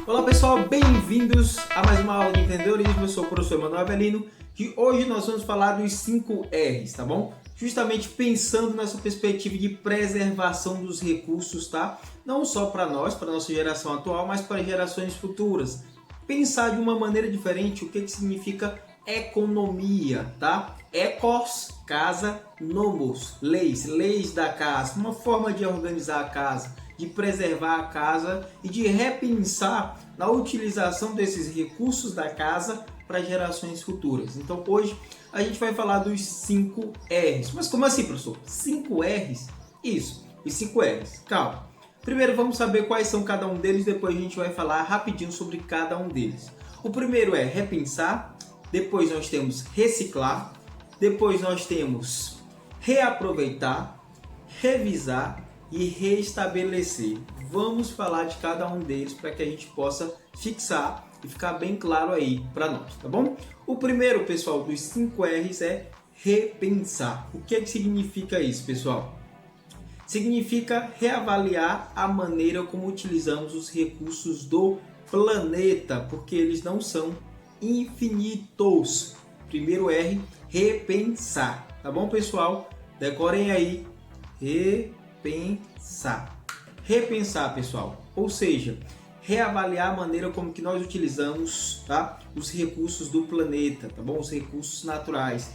Olá pessoal, bem-vindos a mais uma aula de empreendedorismo. Eu sou o professor Emanuel Avelino e hoje nós vamos falar dos 5 R's, tá bom? Justamente pensando nessa perspectiva de preservação dos recursos, tá? Não só para nós, para nossa geração atual, mas para gerações futuras. Pensar de uma maneira diferente o que significa economia, tá? Ecos, casa, nomos, leis da casa, uma forma de organizar a casa, de preservar a casa e de repensar na utilização desses recursos da casa para gerações futuras. Então hoje a gente vai falar dos 5 R's. Mas como assim, professor? 5 R's? Isso, os 5 R's. Calma. Primeiro vamos saber quais são cada um deles, depois a gente vai falar rapidinho sobre cada um deles. O primeiro é repensar, depois nós temos reciclar, depois nós temos reaproveitar, revisar e restabelecer. Vamos falar de cada um deles para que a gente possa fixar e ficar bem claro aí para nós, tá bom? O primeiro, pessoal, dos 5 R's é repensar. O que significa isso, pessoal? Significa reavaliar a maneira como utilizamos os recursos do planeta, porque eles não são infinitos. Primeiro R, repensar, tá bom, pessoal? Decorem aí, repensar. Repensar, pessoal, ou seja, reavaliar a maneira como que nós utilizamos, tá, os recursos do planeta, tá bom? Os recursos naturais.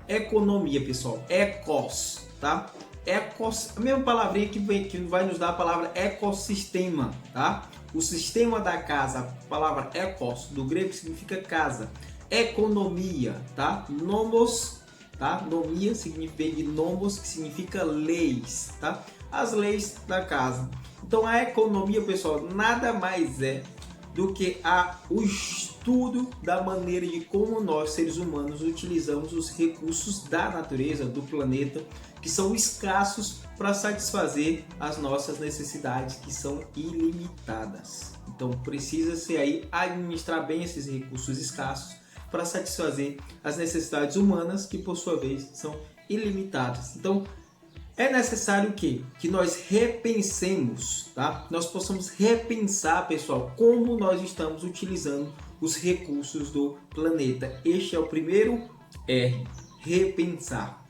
Economia, pessoal, ecos, tá? Ecos, a mesma palavrinha que vai nos dar a palavra ecossistema, tá? O sistema da casa, a palavra ecos, do grego significa casa. Economia, tá? Nomos, tá? Nomia significa de nomos, que significa leis, tá? As leis da casa. Então a economia, pessoal, nada mais é do que o estudo da maneira de como nós, seres humanos, utilizamos os recursos da natureza, do planeta, que são escassos para satisfazer as nossas necessidades, que são ilimitadas. Então precisa-se aí administrar bem esses recursos escassos para satisfazer as necessidades humanas, que por sua vez são ilimitadas. Então é necessário que nós repensemos, tá? Nós possamos repensar, pessoal, como nós estamos utilizando os recursos do planeta. Este é o primeiro R, repensar.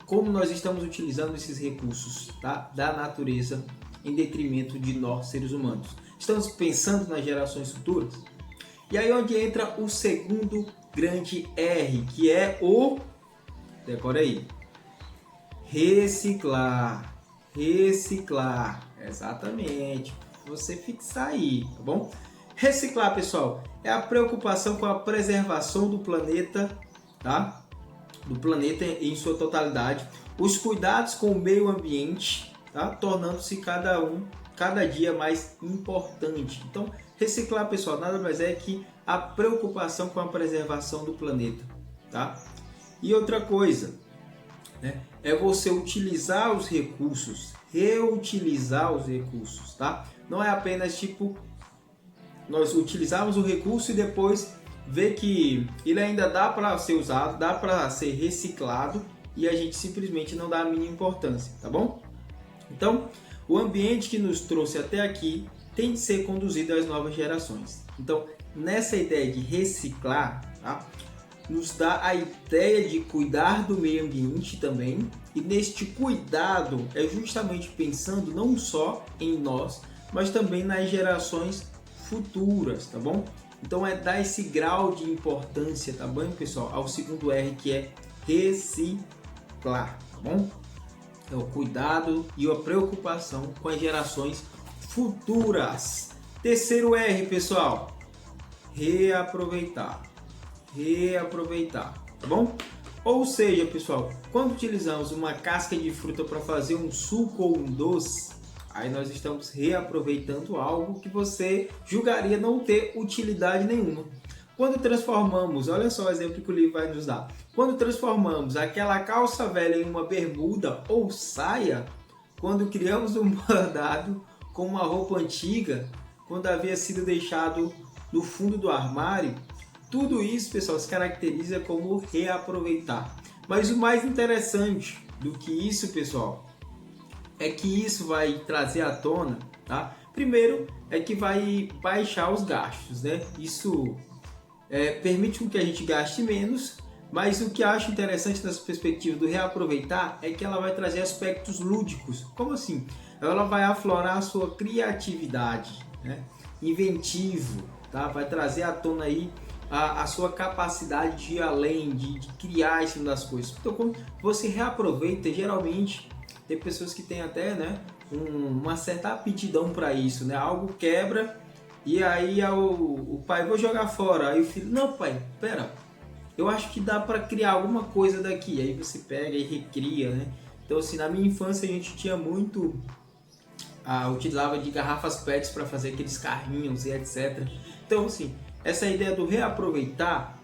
Como nós estamos utilizando esses recursos, tá, da natureza em detrimento de nós, seres humanos. Estamos pensando nas gerações futuras? E aí onde entra o segundo grande R, que é o... Decora aí. Reciclar, reciclar, exatamente, você fixar aí, tá bom? Reciclar, pessoal, é a preocupação com a preservação do planeta, tá? Do planeta em sua totalidade, os cuidados com o meio ambiente, tá? Tornando-se cada dia mais importante. Então, reciclar, pessoal, nada mais é que a preocupação com a preservação do planeta, tá? E outra coisa, né, é você utilizar os recursos, reutilizar os recursos, tá? Não é apenas tipo nós utilizarmos o recurso e depois ver que ele ainda dá para ser usado, dá para ser reciclado e a gente simplesmente não dá a mínima importância, tá bom? Então, o ambiente que nos trouxe até aqui tem de ser conduzido às novas gerações. Então, nessa ideia de reciclar, tá, nos dá a ideia de cuidar do meio ambiente também, e neste cuidado é justamente pensando não só em nós, mas também nas gerações futuras, tá bom? Então é dar esse grau de importância, tá bom, pessoal, ao segundo R, que é reciclar, tá bom? É o cuidado e a preocupação com as gerações futuras. Terceiro R, pessoal, reaproveitar. Reaproveitar, tá bom? Ou seja, pessoal, quando utilizamos uma casca de fruta para fazer um suco ou um doce, aí nós estamos reaproveitando algo que você julgaria não ter utilidade nenhuma. Quando transformamos, olha só o exemplo que o livro vai nos dar. Quando transformamos aquela calça velha em uma bermuda ou saia, quando criamos um bordado com uma roupa antiga, quando havia sido deixado no fundo do armário, tudo isso, pessoal, se caracteriza como reaproveitar. Mas o mais interessante do que isso, pessoal, é que isso vai trazer à tona, tá? Primeiro é que vai baixar os gastos, né? Isso permite que a gente gaste menos, mas o que eu acho interessante nessa perspectiva do reaproveitar é que ela vai trazer aspectos lúdicos. Como assim? Ela vai aflorar a sua criatividade, né? Inventivo, tá? Vai trazer à tona aí a sua capacidade de ir além, de criar em cima das coisas. Então, quando você reaproveita, geralmente tem pessoas que têm até, né, uma certa aptidão para isso, né? Algo quebra e aí o pai, vou jogar fora. Aí o filho, não pai, pera, eu acho que dá para criar alguma coisa daqui. Aí você pega e recria, né? Então assim, na minha infância a gente tinha muito, utilizava de garrafas PETs para fazer aqueles carrinhos e etc. Então assim, essa ideia do reaproveitar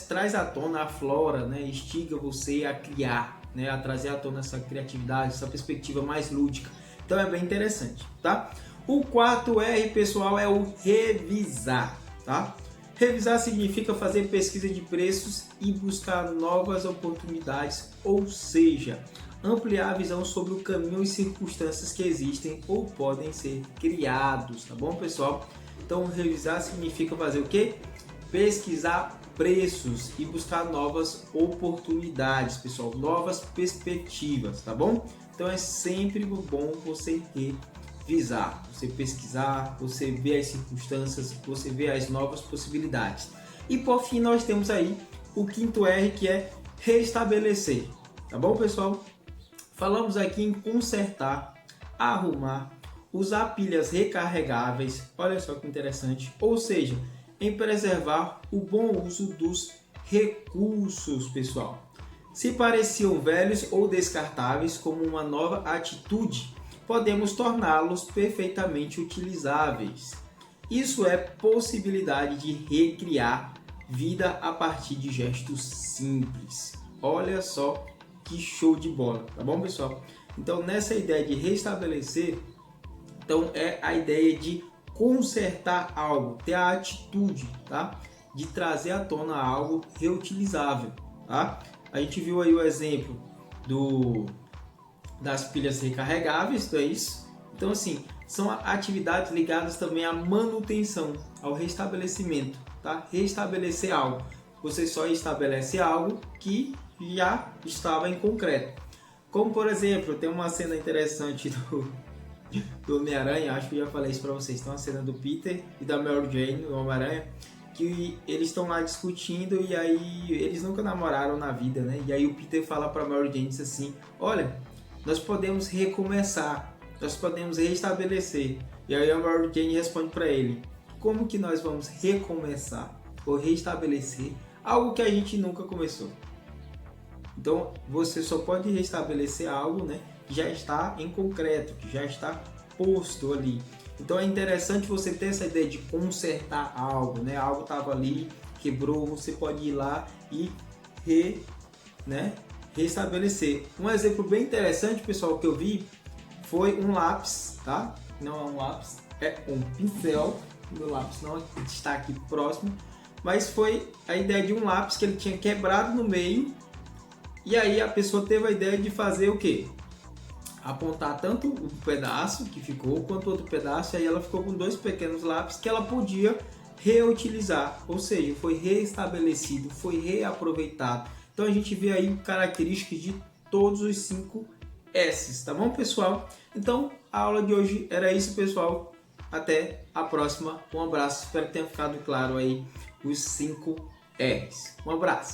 traz à tona a flora, né? Instiga você a criar, né? A trazer à tona essa criatividade, essa perspectiva mais lúdica. Então é bem interessante, tá? O quarto R, pessoal, é o revisar, tá? Revisar significa fazer pesquisa de preços e buscar novas oportunidades, ou seja, ampliar a visão sobre o caminho e circunstâncias que existem ou podem ser criados, tá bom, pessoal? Então, revisar significa fazer o quê? Pesquisar preços e buscar novas oportunidades, pessoal, novas perspectivas, tá bom? Então, é sempre bom você revisar, você pesquisar, você ver as circunstâncias, você ver as novas possibilidades. E por fim, nós temos aí o quinto R, que é restabelecer, tá bom, pessoal? Falamos aqui em consertar, arrumar, usar pilhas recarregáveis, olha só que interessante, ou seja, em preservar o bom uso dos recursos, pessoal. Se pareciam velhos ou descartáveis como uma nova atitude, podemos torná-los perfeitamente utilizáveis. Isso é possibilidade de recriar vida a partir de gestos simples. Olha só que show de bola, tá bom, pessoal? Então, nessa ideia de restabelecer, então é a ideia de consertar algo, ter a atitude, tá? De trazer à tona algo reutilizável, tá? A gente viu aí o exemplo das pilhas recarregáveis, não é isso? Então, assim, são atividades ligadas também à manutenção, ao restabelecimento, tá? Restabelecer algo. Você só estabelece algo que já estava em concreto. Como, por exemplo, tem uma cena interessante do Homem-Aranha, acho que eu já falei isso para vocês, tem uma cena do Peter e da Mary Jane, do Homem-Aranha, que eles estão lá discutindo e aí eles nunca namoraram na vida, né? E aí o Peter fala para Mary Jane assim, olha, nós podemos recomeçar, nós podemos restabelecer. E aí a Mary Jane responde para ele, como que nós vamos recomeçar ou restabelecer algo que a gente nunca começou? Então você só pode restabelecer algo, né, que já está em concreto, que já está posto ali. Então é interessante você ter essa ideia de consertar algo, né? Algo estava ali, quebrou, você pode ir lá e restabelecer. Um exemplo bem interessante, pessoal, que eu vi foi um lápis, tá? Não é um lápis, é um pincel. O meu lápis não está aqui próximo, mas foi a ideia de um lápis que ele tinha quebrado no meio. E aí a pessoa teve a ideia de fazer o quê? Apontar tanto um pedaço que ficou quanto outro pedaço, e aí ela ficou com dois pequenos lápis que ela podia reutilizar, ou seja, foi restabelecido, foi reaproveitado. Então a gente vê aí características de todos os 5 S's, tá bom, pessoal? Então a aula de hoje era isso, pessoal. Até a próxima, um abraço, espero que tenha ficado claro aí os 5 R's. Um abraço!